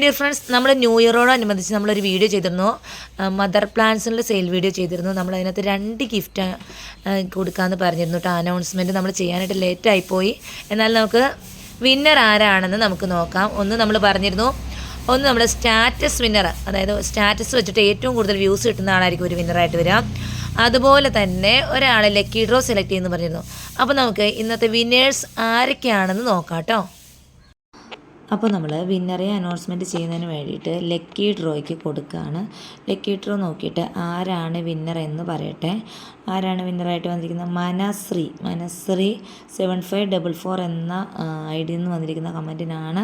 Dear friends, നമ്മൾ new ഇയറോടനുബന്ധിച്ച് നമ്മളൊരു video ചെയ്തിരുന്നു. മദർ പ്ലാന്റ്സിൻ്റെ സെയിൽ വീഡിയോ ചെയ്തിരുന്നു. നമ്മൾ അതിനകത്ത് 2 ഗിഫ്റ്റ് കൊടുക്കാമെന്ന് പറഞ്ഞിരുന്നു കേട്ടോ. അനൗൺസ്മെൻറ്റ് നമ്മൾ ചെയ്യാനായിട്ട് ലേറ്റായിപ്പോയി. എന്നാൽ നമുക്ക് വിന്നർ ആരാണെന്ന് നമുക്ക് നോക്കാം. ഒന്ന് നമ്മൾ പറഞ്ഞിരുന്നു, ഒന്ന് നമ്മുടെ സ്റ്റാറ്റസ് വിന്നർ, അതായത് സ്റ്റാറ്റസ് വെച്ചിട്ട് ഏറ്റവും കൂടുതൽ വ്യൂസ് കിട്ടുന്ന ആളായിരിക്കും ഒരു വിന്നറായിട്ട് വരിക. അതുപോലെ തന്നെ ഒരാളെ ലക്കി ഡ്രോ സെലക്ട് ചെയ്യുമെന്ന് പറഞ്ഞിരുന്നു. അപ്പോൾ നമുക്ക് ഇന്നത്തെ വിന്നേഴ്സ് ആരൊക്കെയാണെന്ന് നോക്കാം കേട്ടോ. അപ്പോൾ നമ്മൾ വിന്നറെ അനൗൺസ്മെൻറ്റ് ചെയ്യുന്നതിന് വേണ്ടിയിട്ട് ലക്കി ഡ്രോയ്ക്ക് കൊടുക്കുകയാണ്. ലക്കി ഡ്രോ നോക്കിയിട്ട് ആരാണ് വിന്നർ എന്ന് പറയട്ടെ. ആരാണ് വിന്നറായിട്ട് വന്നിരിക്കുന്നത്? മനശ്രീ 7544 എന്ന ID നിന്ന് വന്നിരിക്കുന്ന കമൻറ്റിനാണ്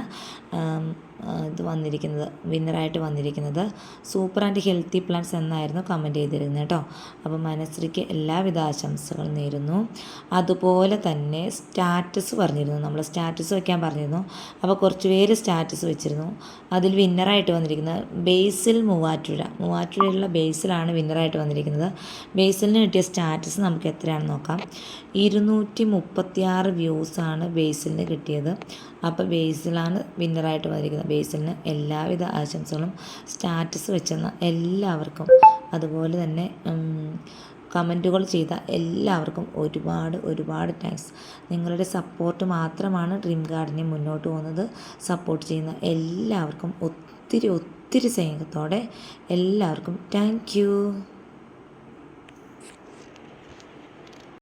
ഇത് വന്നിരിക്കുന്നത്, വിന്നറായിട്ട് വന്നിരിക്കുന്നത്. സൂപ്പർ ആൻഡ് ഹെൽത്തി പ്ലാന്റ്സ് എന്നായിരുന്നു കമൻറ്റ് ചെയ്തിരുന്നത് കേട്ടോ. അപ്പോൾ മനശ്രീക്ക് എല്ലാവിധ ആശംസകളും നേരുന്നു. അതുപോലെ തന്നെ സ്റ്റാറ്റസ് പറഞ്ഞിരുന്നു, നമ്മൾ സ്റ്റാറ്റസ് വയ്ക്കാൻ പറഞ്ഞിരുന്നു. അപ്പോൾ കുറച്ച് പേര് സ്റ്റാറ്റസ് വെച്ചിരുന്നു. അതിൽ വിന്നറായിട്ട് വന്നിരിക്കുന്നത് ബേസിൽ മൂവാറ്റുപുഴയുള്ള ബേസിലാണ് വിന്നറായിട്ട് വന്നിരിക്കുന്നത്. ബേസിലിന് കിട്ടിയ സ്റ്റാറ്റസ് നമുക്ക് എത്രയാണെന്ന് നോക്കാം. 236 വ്യൂസാണ് ബേസിലിന് കിട്ടിയത്. അപ്പോൾ ബേസിലാണ് വിന്നറായിട്ട് വന്നിരിക്കുന്നത്. ബേസിലിന് എല്ലാവിധ ആശംസകളും. സ്റ്റാറ്റസ് വെച്ചെന്ന എല്ലാവർക്കും, അതുപോലെ തന്നെ കമൻറ്റുകൾ ചെയ്ത എല്ലാവർക്കും ഒരുപാട് താങ്ക്സ്. നിങ്ങളുടെ സപ്പോർട്ട് മാത്രമാണ് ഡ്രീം ഗാർഡനെ മുന്നോട്ട് പോകുന്നത്. സപ്പോർട്ട് ചെയ്യുന്ന എല്ലാവർക്കും ഒത്തിരി സ്നേഹത്തോടെ എല്ലാവർക്കും താങ്ക് യു.